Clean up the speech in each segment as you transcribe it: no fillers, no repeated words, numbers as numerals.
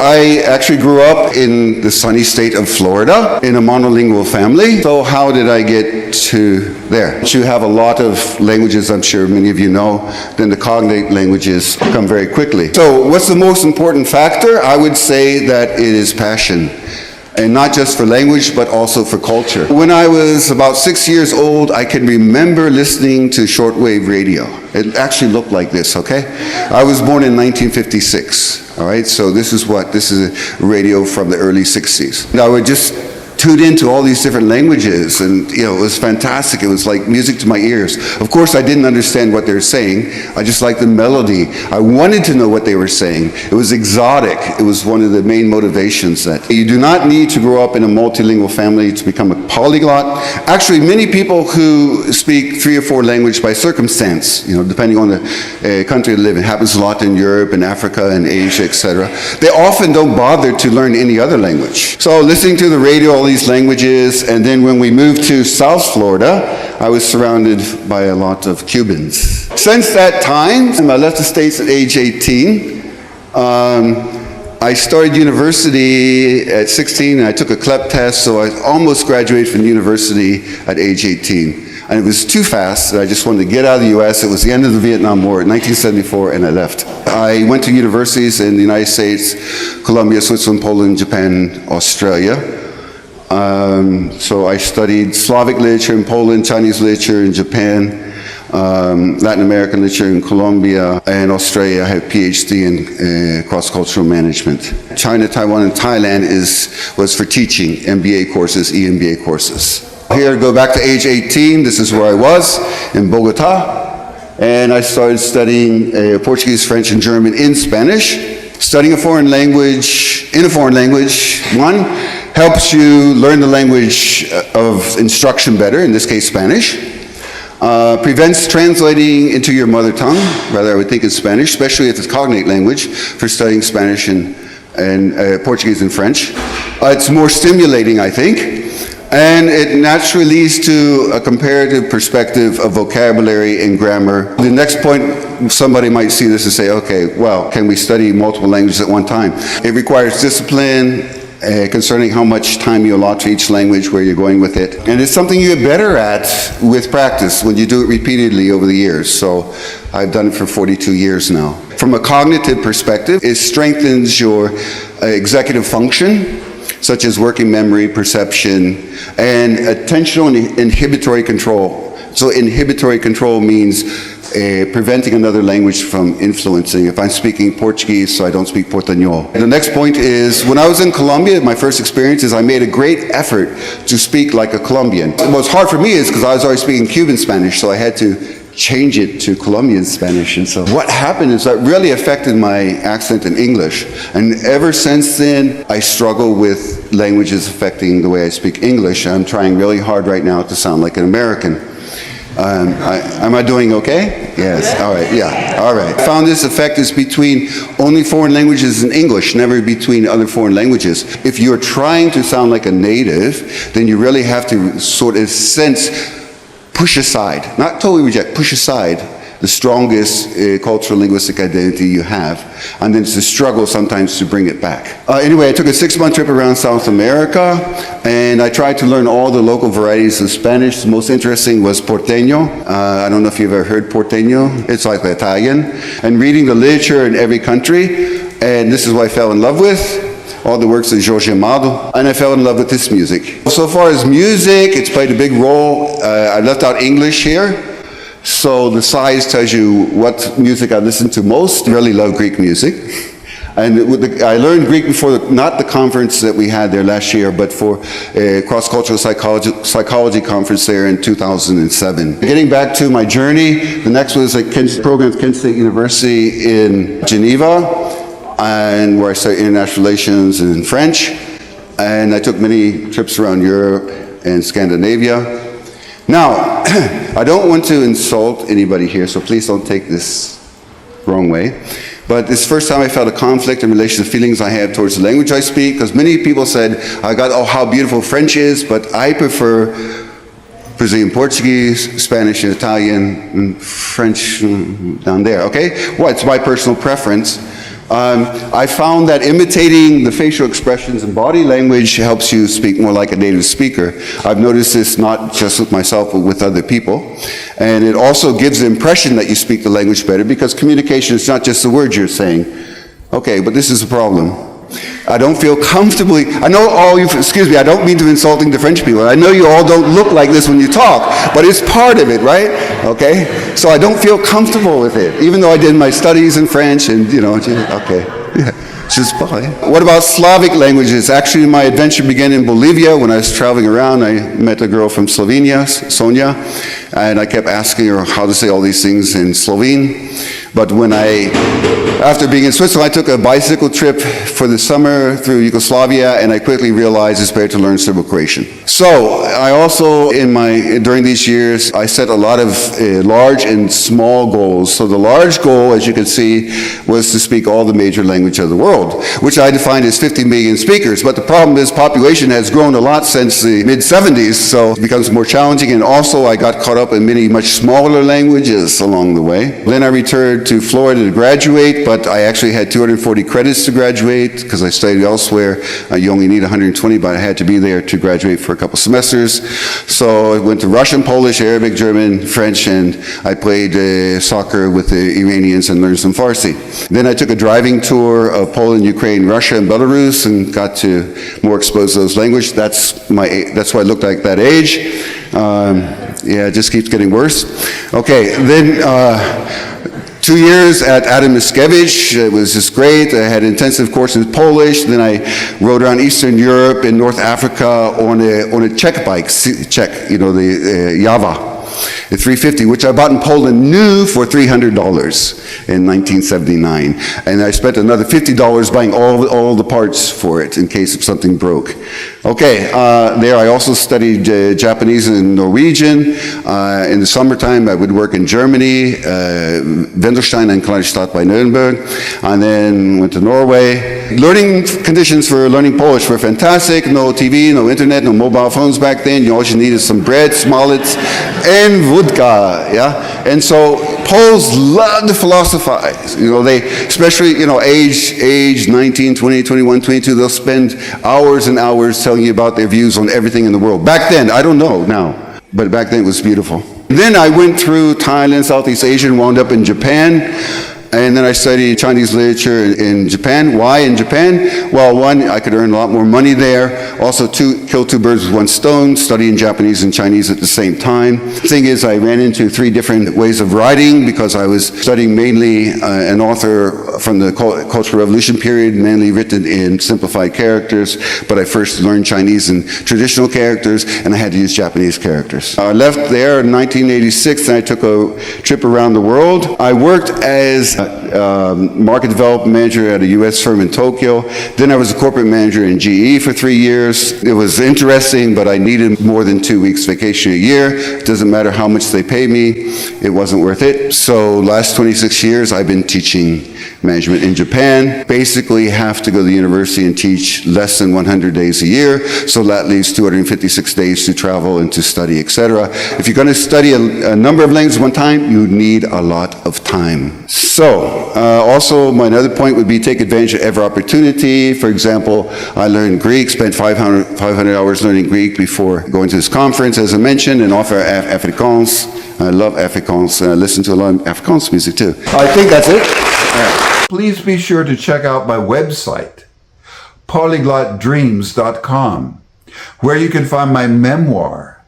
I actually grew up in the sunny state of Florida in a monolingual family. So how did I get to there? You have a lot of languages, I'm sure many of you know, then the cognate languages come very quickly. So what's the most important factor? I would say that it is passion. And not just for language, but also for culture. When I was about 6 years old, I can remember listening to shortwave radio. It actually looked like this, okay? I was born in 1956, all right? So this is a radio from the early 60s. And I would just tune into all these different languages, and it was fantastic. It was like music to my ears. Of course, I didn't understand what they were saying. I just liked the melody. I wanted to know what they were saying. It was exotic. It was one of the main motivations. That you do not need to grow up in a multilingual family to become a polyglot. Actually, many people who speak 3 or 4 languages by circumstance, depending on the country they live in, it happens a lot in Europe and Africa and Asia, etc. They often don't bother to learn any other language. So listening to the radio, all these languages, and then when we moved to South Florida, I was surrounded by a lot of Cubans. Since that time, I left the States at age 18. I started university at 16, and I took a CLEP test, so I almost graduated from university at age 18. And it was too fast, and I just wanted to get out of the U.S. It was the end of the Vietnam War in 1974, and I left. I went to universities in the United States, Colombia, Switzerland, Poland, Japan, Australia. So I studied Slavic literature in Poland, Chinese literature in Japan, Latin American literature in Colombia, and Australia. I have a PhD in cross-cultural management. China, Taiwan, and Thailand was for teaching MBA courses, EMBA courses. Here, go back to age 18. This is where I was, in Bogota. And I started studying Portuguese, French, and German in Spanish. Studying a foreign language, in a foreign language, one, helps you learn the language of instruction better, in this case Spanish. Prevents translating into your mother tongue, rather I would think in Spanish, especially if it's cognate language for studying Spanish and Portuguese and French. It's more stimulating, I think. And it naturally leads to a comparative perspective of vocabulary and grammar. The next point, somebody might see this and say, okay, well, can we study multiple languages at one time? It requires discipline concerning how much time you allot to each language, where you're going with it. And it's something you get better at with practice when you do it repeatedly over the years. So I've done it for 42 years now. From a cognitive perspective, it strengthens your executive function, such as working memory, perception, and attentional and inhibitory control. So inhibitory control means preventing another language from influencing. If I'm speaking Portuguese, so I don't speak Portuñol. The next point is, when I was in Colombia, my first experience is I made a great effort to speak like a Colombian. What's hard for me is because I was already speaking Cuban Spanish, so I had to change it to Colombian Spanish. And so what happened is that really affected my accent in English. And ever since then, I struggle with languages affecting the way I speak English. I'm trying really hard right now to sound like an American. Am I doing okay? Yes, all right, yeah, all right. I found this effect is between only foreign languages and English, never between other foreign languages. If you're trying to sound like a native, then you really have to sort of push aside, not totally reject, push aside the strongest cultural linguistic identity you have, and then it's a struggle sometimes to bring it back. Anyway, I took a 6-month trip around South America, and I tried to learn all the local varieties of Spanish. The most interesting was Porteño. I don't know if you've ever heard Porteño. It's like Italian. And reading the literature in every country, and this is what I fell in love with. All the works of Jorge Amado, and I fell in love with this music. So far as music, it's played a big role. I left out English here, so the size tells you what music I listen to most. I really love Greek music. And I learned Greek before, not the conference that we had there last year, but for a cross-cultural psychology conference there in 2007. Getting back to my journey, the next was a program at Kent State University in Geneva, and where I studied international relations and French, and I took many trips around Europe and Scandinavia. Now, I don't want to insult anybody here, so please don't take this wrong way, but this first time I felt a conflict in relation to feelings I have towards the language I speak, because many people said, how beautiful French is, but I prefer Brazilian Portuguese, Spanish, and Italian, and French down there, okay? Well, it's my personal preference. I found that imitating the facial expressions and body language helps you speak more like a native speaker. I've noticed this not just with myself, but with other people. And it also gives the impression that you speak the language better, because communication is not just the words you're saying. Okay, but this is a problem. I don't feel comfortably, I know all you, excuse me, I don't mean to insulting the French people. I know you all don't look like this when you talk, but it's part of it, right? Okay? So I don't feel comfortable with it, even though I did my studies in French and, okay. Yeah, just fine. What about Slavic languages? Actually, my adventure began in Bolivia. When I was traveling around, I met a girl from Slovenia, Sonia, and I kept asking her how to say all these things in Slovene. But after being in Switzerland, I took a bicycle trip for the summer through Yugoslavia, and I quickly realized it's better to learn Serbo-Croatian. So I also, during these years, I set a lot of large and small goals. So the large goal, as you can see, was to speak all the major languages of the world, which I defined as 50 million speakers. But the problem is population has grown a lot since the mid-70s, so it becomes more challenging. And also I got caught up in many much smaller languages along the way. Then I returned to Florida to graduate, but I actually had 240 credits to graduate because I studied elsewhere. You only need 120, but I had to be there to graduate for a couple semesters. So I went to Russian, Polish, Arabic, German, French, and I played soccer with the Iranians and learned some Farsi. Then I took a driving tour of Poland, Ukraine, Russia, and Belarus, and got to more expose those languages. That's why I looked like that age. Yeah, it just keeps getting worse. Okay, then 2 years at Adam Mickiewicz. It was just great. I had intensive courses in Polish. Then I rode around Eastern Europe and North Africa on a Czech bike, Czech, the Java. The 350, which I bought in Poland new for $300 in 1979. And I spent another $50 buying all the parts for it in case if something broke. Okay, there I also studied Japanese and Norwegian. In the summertime, I would work in Germany, Wendelstein and Kleinstadt by Nuremberg, and then went to Norway. Learning conditions for learning Polish were fantastic. No TV, no internet, no mobile phones back then. All you needed some bread, smallets, and vodka, yeah? And so Poles love to philosophize. They, especially, age 19, 20, 21, 22, they'll spend hours and hours telling you about their views on everything in the world. Back then, I don't know now, but back then it was beautiful. Then I went through Thailand, Southeast Asia, and wound up in Japan. And then I studied Chinese literature in Japan. Why in Japan? Well, one, I could earn a lot more money there. Also, kill two birds with one stone, studying Japanese and Chinese at the same time. The thing is, I ran into 3 different ways of writing because I was studying mainly an author from the Cultural Revolution period, mainly written in simplified characters, but I first learned Chinese in traditional characters, and I had to use Japanese characters. I left there in 1986, and I took a trip around the world. I worked as market development manager at a U.S. firm in Tokyo. Then I was a corporate manager in GE for 3 years. It was interesting, but I needed more than 2 weeks vacation a year. It doesn't matter how much they pay me. It wasn't worth it. So last 26 years, I've been teaching management in Japan. Basically have to go to the university and teach less than 100 days a year. So that leaves 256 days to travel and to study, etc. If you're going to study a number of languages at one time, you need a lot of time. So, also my other point would be take advantage of every opportunity. For example, I learned Greek, spent 500 hours learning Greek before going to this conference, as I mentioned, and offer Afrikaans. I love Afrikaans, and I listen to a lot of Afrikaans music too. I think that's it. Please be sure to check out my website, polyglotdreams.com, where you can find my memoir,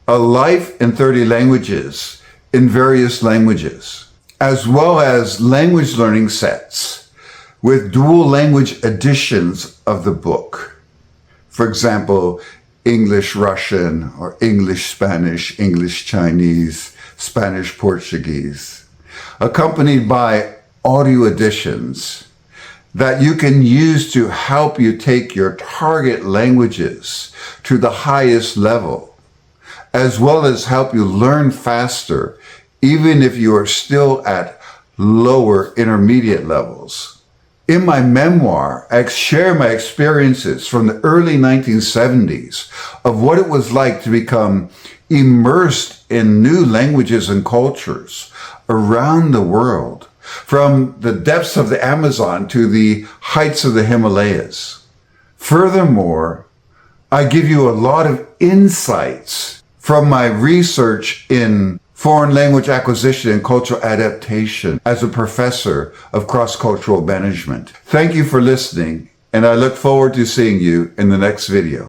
A Life in 30 Languages, in various languages, as well as language learning sets with dual language editions of the book. For example, English Russian or English Spanish, English Chinese, Spanish Portuguese, accompanied by audio editions that you can use to help you take your target languages to the highest level, as well as help you learn faster, even if you are still at lower intermediate levels. In my memoir, I share my experiences from the early 1970s of what it was like to become immersed in new languages and cultures around the world, from the depths of the Amazon to the heights of the Himalayas. Furthermore, I give you a lot of insights from my research in foreign language acquisition and cultural adaptation as a professor of cross-cultural management. Thank you for listening, and I look forward to seeing you in the next video.